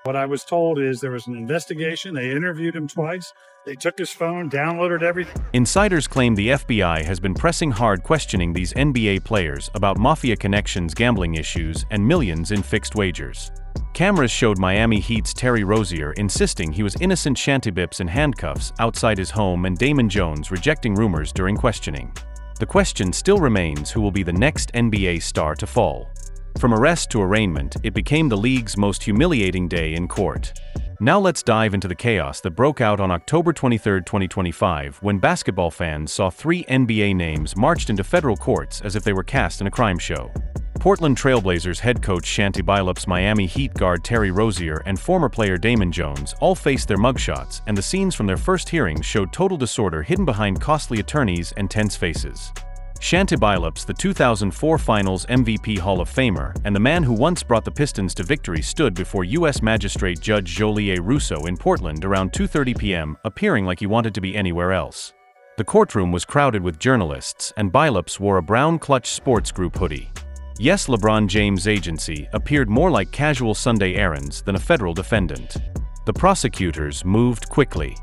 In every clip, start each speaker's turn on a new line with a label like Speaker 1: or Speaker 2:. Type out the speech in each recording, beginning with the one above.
Speaker 1: What I was told is there was an investigation. They interviewed him twice. They took his phone, downloaded everything.
Speaker 2: Insiders claim the FBI has been pressing hard, questioning these NBA players about mafia connections, gambling issues, and millions in fixed wagers. Cameras showed Miami Heat's Terry Rozier insisting he was innocent, Shanty Bips in handcuffs outside his home, and Damon Jones rejecting rumors during questioning. The question still remains who will be the next NBA star to fall. From arrest to arraignment, it became the league's most humiliating day in court. Now let's dive into the chaos that broke out on October 23, 2025, when basketball fans saw 3 NBA names marched into federal courts as if they were cast in a crime show. Portland Trail Blazers head coach Shanty Bilops, Miami Heat guard Terry Rozier, and former player Damon Jones all faced their mugshots, and the scenes from their first hearings showed total disorder hidden behind costly attorneys and tense faces. Shanty Bilops, the 2004 Finals MVP Hall of Famer, and the man who once brought the Pistons to victory, stood before U.S. Magistrate Judge Joliet Russo in Portland around 2:30 p.m., appearing like he wanted to be anywhere else. The courtroom was crowded with journalists, and Bilops wore a brown Clutch Sports Group hoodie. Yes, LeBron James' agency appeared more like casual Sunday errands than a federal defendant. The prosecutors moved quickly.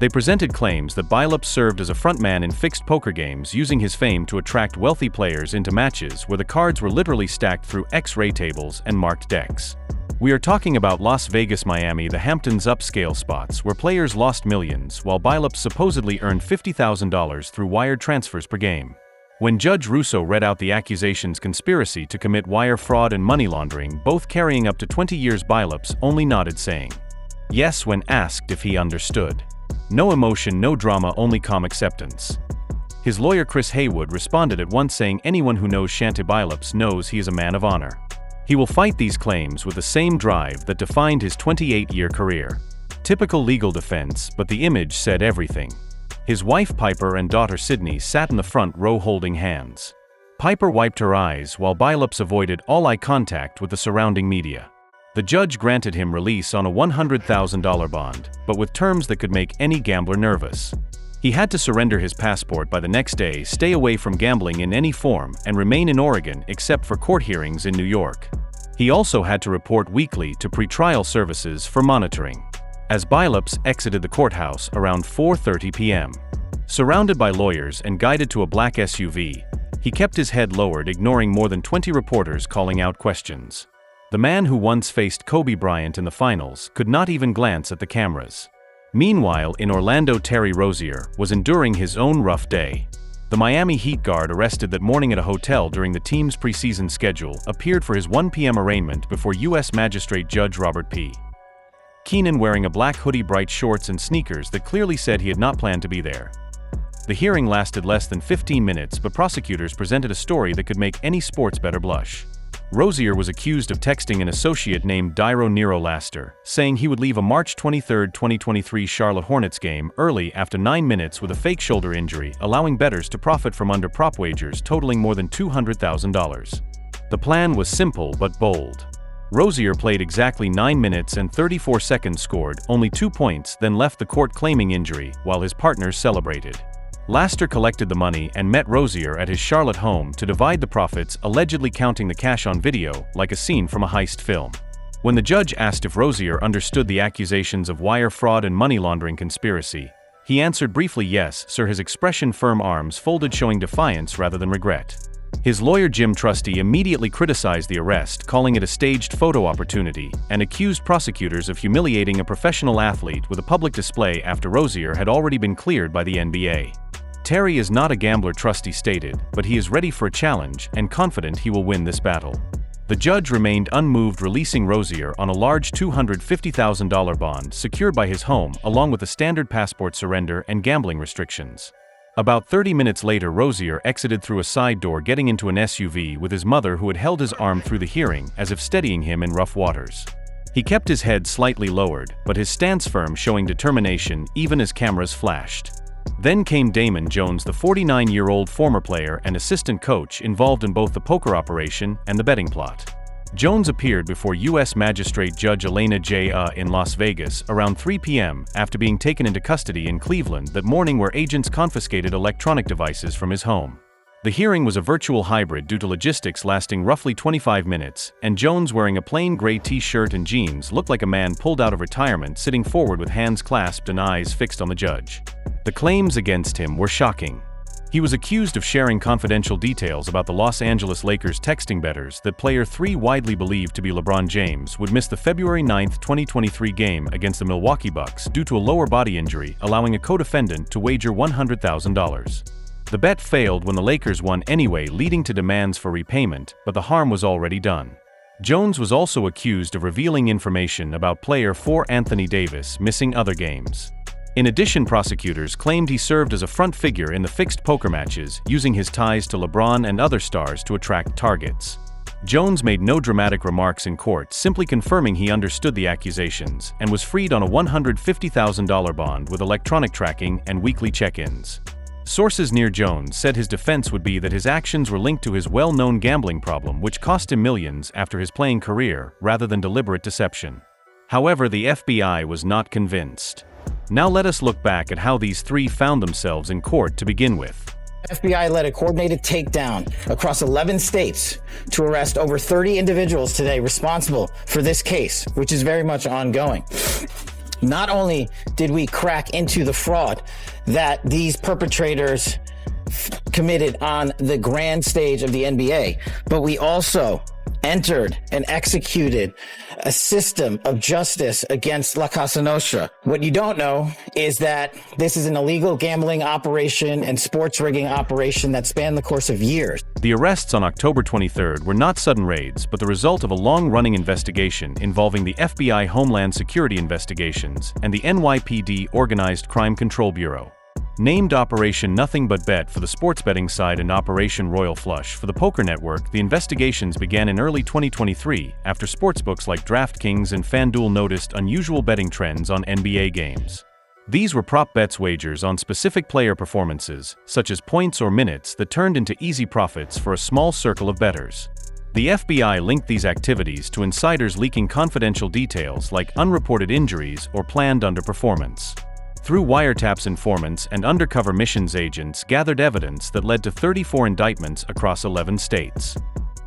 Speaker 2: They presented claims that Bilops served as a frontman in fixed poker games, using his fame to attract wealthy players into matches where the cards were literally stacked through X-ray tables and marked decks. We are talking about Las Vegas, Miami, the Hamptons upscale spots where players lost millions, while Bilops supposedly earned $50,000 through wired transfers per game. When Judge Russo read out the accusations, conspiracy to commit wire fraud and money laundering, both carrying up to 20 years, Bilops only nodded, saying yes when asked if he understood. No emotion, no drama, only calm acceptance. His lawyer Chris Haywood responded at once, saying anyone who knows Shanty Bilops knows he is a man of honor. He will fight these claims with the same drive that defined his 28-year career. Typical legal defense, but the image said everything. His wife Piper and daughter Sydney sat in the front row holding hands. Piper wiped her eyes while Bilops avoided all eye contact with the surrounding media. The judge granted him release on a $100,000 bond, but with terms that could make any gambler nervous. He had to surrender his passport by the next day, stay away from gambling in any form, and remain in Oregon except for court hearings in New York. He also had to report weekly to pretrial services for monitoring. As Bilops exited the courthouse around 4:30 p.m., surrounded by lawyers and guided to a black SUV, he kept his head lowered, ignoring more than 20 reporters calling out questions. The man who once faced Kobe Bryant in the finals could not even glance at the cameras. Meanwhile, in Orlando, Terry Rozier was enduring his own rough day. The Miami Heat guard, arrested that morning at a hotel during the team's preseason schedule, appeared for his 1 p.m. arraignment before U.S. Magistrate Judge Robert P. Keenan, wearing a black hoodie, bright shorts, and sneakers that clearly said he had not planned to be there. The hearing lasted less than 15 minutes, but prosecutors presented a story that could make any sports bettor blush. Rozier was accused of texting an associate named Dairo Nero Laster, saying he would leave a March 23, 2023 Charlotte Hornets game early after 9 minutes with a fake shoulder injury, allowing bettors to profit from under prop wagers totaling more than $200,000. The plan was simple but bold. Rozier played exactly 9 minutes and 34 seconds, scored only 2 points, then left the court claiming injury, while his partners celebrated. Laster collected the money and met Rozier at his Charlotte home to divide the profits, allegedly counting the cash on video like a scene from a heist film. When the judge asked if Rozier understood the accusations of wire fraud and money laundering conspiracy, he answered briefly, "Yes, sir," his expression firm, arms folded, showing defiance rather than regret. His lawyer Jim Trusty immediately criticized the arrest, calling it a staged photo opportunity, and accused prosecutors of humiliating a professional athlete with a public display after Rozier had already been cleared by the NBA. Terry is not a gambler, Trusty stated, but he is ready for a challenge and confident he will win this battle. The judge remained unmoved, releasing Rozier on a large $250,000 bond secured by his home, along with a standard passport surrender and gambling restrictions. About 30 minutes later, Rozier exited through a side door, getting into an SUV with his mother, who had held his arm through the hearing as if steadying him in rough waters. He kept his head slightly lowered, but his stance firm, showing determination even as cameras flashed. Then came Damon Jones, the 49-year-old former player and assistant coach involved in both the poker operation and the betting plot. Jones appeared before U.S. Magistrate Judge Elena J. in Las Vegas around 3 p.m. after being taken into custody in Cleveland that morning, where agents confiscated electronic devices from his home. The hearing was a virtual hybrid due to logistics lasting roughly 25 minutes, and Jones, wearing a plain gray t-shirt and jeans, looked like a man pulled out of retirement, sitting forward with hands clasped and eyes fixed on the judge. The claims against him were shocking. He was accused of sharing confidential details about the Los Angeles Lakers, texting bettors that player 3, widely believed to be LeBron James, would miss the February 9, 2023 game against the Milwaukee Bucks due to a lower body injury, allowing a co-defendant to wager $100,000. The bet failed when the Lakers won anyway, leading to demands for repayment, but the harm was already done. Jones was also accused of revealing information about player 4 Anthony Davis missing other games. In addition, prosecutors claimed he served as a front figure in the fixed poker matches, using his ties to LeBron and other stars to attract targets. Jones made no dramatic remarks in court, simply confirming he understood the accusations, and was freed on a $150,000 bond with electronic tracking and weekly check-ins. Sources near Jones said his defense would be that his actions were linked to his well-known gambling problem, which cost him millions after his playing career, rather than deliberate deception. However, the FBI was not convinced. Now let us look back at how these three found themselves in court to begin with.
Speaker 3: FBI led a coordinated takedown across 11 states to arrest over 30 individuals today responsible for this case, which is very much ongoing. Not only did we crack into the fraud that these perpetrators committed on the grand stage of the NBA, but we also entered and executed a system of justice against La Casa Nostra. What you don't know is that this is an illegal gambling operation and sports rigging operation that spanned the course of years.
Speaker 2: The arrests on October 23rd were not sudden raids, but the result of a long-running investigation involving the FBI Homeland Security Investigations and the NYPD Organized Crime Control Bureau. Named Operation Nothing But Bet for the sports betting side and Operation Royal Flush for the poker network, the investigations began in early 2023 after sportsbooks like DraftKings and FanDuel noticed unusual betting trends on NBA games. These were prop bets, wagers on specific player performances, such as points or minutes, that turned into easy profits for a small circle of bettors. The FBI linked these activities to insiders leaking confidential details like unreported injuries or planned underperformance. Through wiretaps, informants and undercover missions agents gathered evidence that led to 34 indictments across 11 states.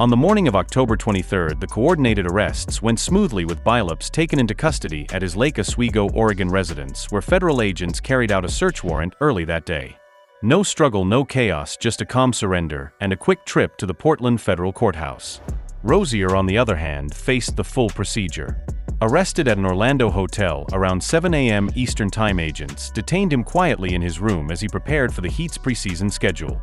Speaker 2: On the morning of October 23rd, the coordinated arrests went smoothly, with Billups taken into custody at his Lake Oswego, Oregon residence, where federal agents carried out a search warrant early that day. No struggle, no chaos, just a calm surrender and a quick trip to the Portland federal courthouse. Rozier, on the other hand, faced the full procedure. Arrested at an Orlando hotel around 7 a.m. Eastern Time, agents detained him quietly in his room as he prepared for the Heat's preseason schedule.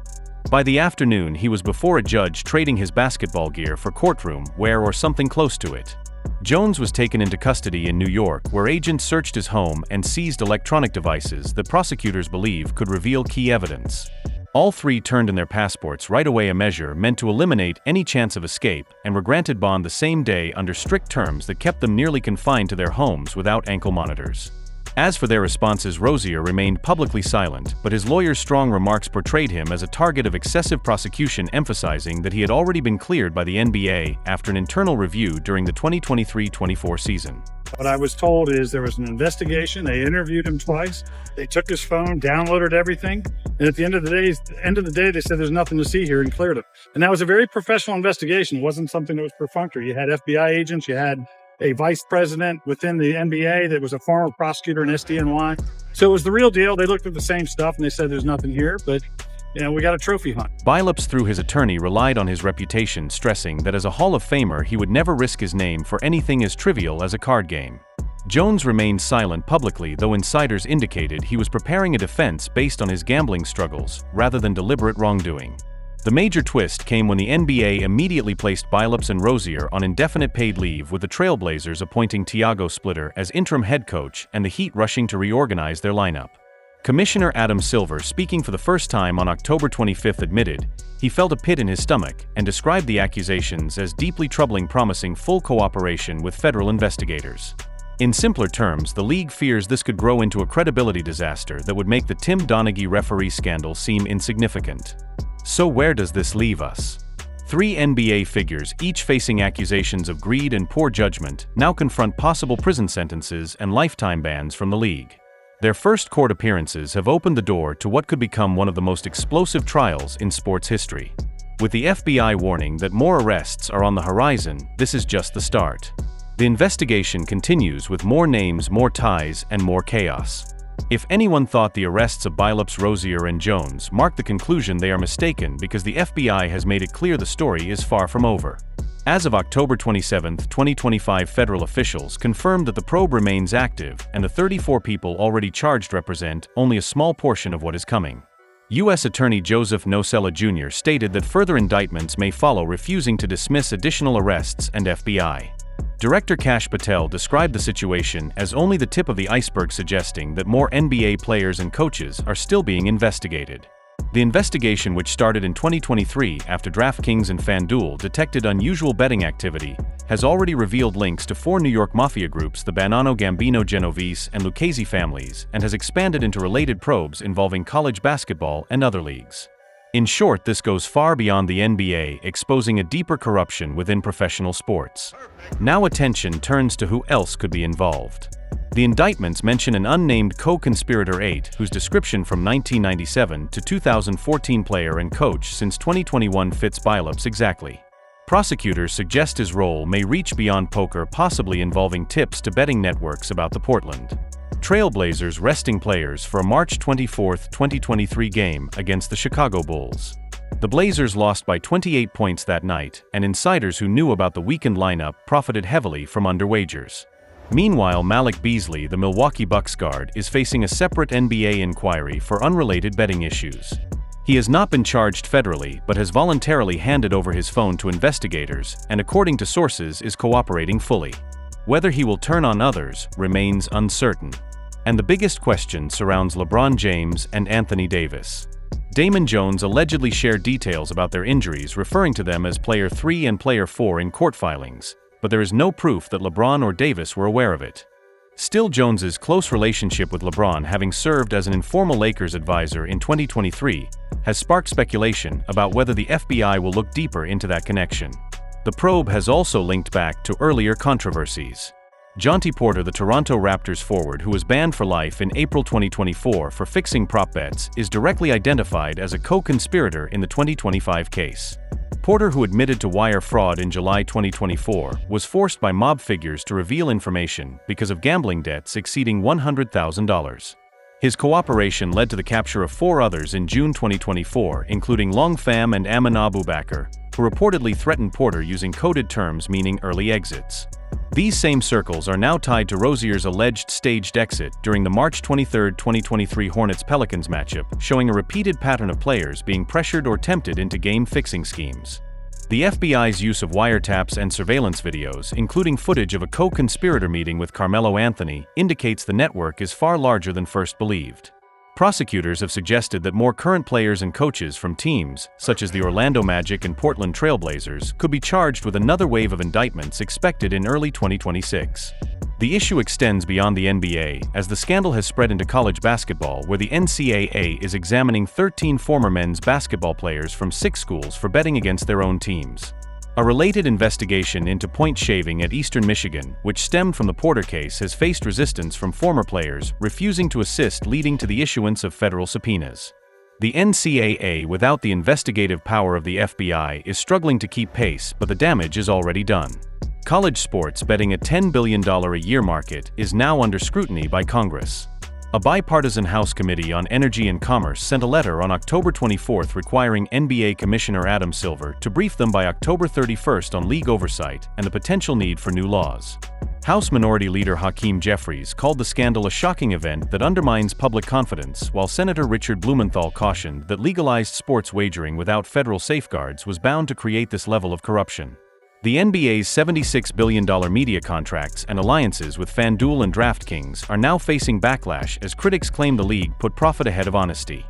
Speaker 2: By the afternoon, he was before a judge trading his basketball gear for courtroom wear or something close to it. Jones was taken into custody in New York, where agents searched his home and seized electronic devices that prosecutors believe could reveal key evidence. All three turned in their passports right away, a measure meant to eliminate any chance of escape, and were granted bond the same day under strict terms that kept them nearly confined to their homes without ankle monitors. As for their responses, Rozier remained publicly silent, but his lawyer's strong remarks portrayed him as a target of excessive prosecution, emphasizing that he had already been cleared by the NBA after an internal review during the 2023-24 season.
Speaker 1: What I was told is there was an investigation. They interviewed him twice. They took his phone, downloaded everything, and at the end of the day, they said there's nothing to see here and cleared him. And that was a very professional investigation. It wasn't something that was perfunctory. You had FBI agents, you had a vice president within the NBA that was a former prosecutor in SDNY. So it was the real deal. They looked at the same stuff and they said there's nothing here, but we got a trophy hunt.
Speaker 2: Billups, through his attorney, relied on his reputation, stressing that as a Hall of Famer he would never risk his name for anything as trivial as a card game. Jones remained silent publicly, though insiders indicated he was preparing a defense based on his gambling struggles, rather than deliberate wrongdoing. The major twist came when the NBA immediately placed Billups and Rozier on indefinite paid leave, with the Trailblazers appointing Tiago Splitter as interim head coach and the Heat rushing to reorganize their lineup. Commissioner Adam Silver, speaking for the first time on October 25th, admitted he felt a pit in his stomach and described the accusations as deeply troubling, promising full cooperation with federal investigators. In simpler terms, the league fears this could grow into a credibility disaster that would make the Tim Donaghy referee scandal seem insignificant. So where does this leave us? Three NBA figures, each facing accusations of greed and poor judgment, now confront possible prison sentences and lifetime bans from the league. Their first court appearances have opened the door to what could become one of the most explosive trials in sports history. With the FBI warning that more arrests are on the horizon, this is just the start. The investigation continues with more names, more ties, and more chaos. If anyone thought the arrests of Billups, Rozier, and Jones marked the conclusion, they are mistaken, because the FBI has made it clear the story is far from over. As of October 27, 2025, federal officials confirmed that the probe remains active, and the 34 people already charged represent only a small portion of what is coming. U.S. Attorney Joseph Nosella Jr. stated that further indictments may follow, refusing to dismiss additional arrests and FBI. Director Kash Patel described the situation as only the tip of the iceberg, suggesting that more NBA players and coaches are still being investigated. The investigation, which started in 2023 after DraftKings and FanDuel detected unusual betting activity, has already revealed links to 4 New York mafia groups, the Bonanno, Gambino, Genovese, and Lucchese families, and has expanded into related probes involving college basketball and other leagues. In short, this goes far beyond the NBA, exposing a deeper corruption within professional sports. Now attention turns to who else could be involved. The indictments mention an unnamed co-conspirator 8, whose description from 1997 to 2014 player and coach since 2021 fits Billups exactly. Prosecutors suggest his role may reach beyond poker, possibly involving tips to betting networks about the Portland Trailblazers resting players for a March 24, 2023 game against the Chicago Bulls. The Blazers lost by 28 points that night, and insiders who knew about the weakened lineup profited heavily from underwagers. Meanwhile, Malik Beasley, the Milwaukee Bucks guard, is facing a separate NBA inquiry for unrelated betting issues. He has not been charged federally, but has voluntarily handed over his phone to investigators and, according to sources, is cooperating fully. Whether he will turn on others remains uncertain. And the biggest question surrounds LeBron James and Anthony Davis. Damon Jones allegedly shared details about their injuries, referring to them as Player 3 and Player 4 in court filings, but there is no proof that LeBron or Davis were aware of it. Still, Jones's close relationship with LeBron, having served as an informal Lakers advisor in 2023, has sparked speculation about whether the FBI will look deeper into that connection. The probe has also linked back to earlier controversies. Jonty Porter, the Toronto Raptors forward who was banned for life in April 2024 for fixing prop bets, is directly identified as a co-conspirator in the 2025 case. Porter, who admitted to wire fraud in July 2024, was forced by mob figures to reveal information because of gambling debts exceeding $100,000. His cooperation led to the capture of 4 others in June 2024, including Long Pham and Amin Abubakar, who reportedly threatened Porter using coded terms meaning early exits. These same circles are now tied to Rozier's alleged staged exit during the March 23, 2023 Hornets-Pelicans matchup, showing a repeated pattern of players being pressured or tempted into game-fixing schemes. The FBI's use of wiretaps and surveillance videos, including footage of a co-conspirator meeting with Carmelo Anthony, indicates the network is far larger than first believed. Prosecutors have suggested that more current players and coaches from teams, such as the Orlando Magic and Portland Trailblazers, could be charged with another wave of indictments expected in early 2026. The issue extends beyond the NBA, as the scandal has spread into college basketball, where the NCAA is examining 13 former men's basketball players from 6 schools for betting against their own teams. A related investigation into point shaving at Eastern Michigan, which stemmed from the Porter case, has faced resistance from former players refusing to assist, leading to the issuance of federal subpoenas. The NCAA, without the investigative power of the FBI, is struggling to keep pace, but the damage is already done. College sports betting, a $10 billion a year market, is now under scrutiny by Congress. A bipartisan House Committee on Energy and Commerce sent a letter on October 24 requiring NBA Commissioner Adam Silver to brief them by October 31 on league oversight and the potential need for new laws. House Minority Leader Hakeem Jeffries called the scandal a shocking event that undermines public confidence, while Senator Richard Blumenthal cautioned that legalized sports wagering without federal safeguards was bound to create this level of corruption. The NBA's $76 billion media contracts and alliances with FanDuel and DraftKings are now facing backlash as critics claim the league put profit ahead of honesty.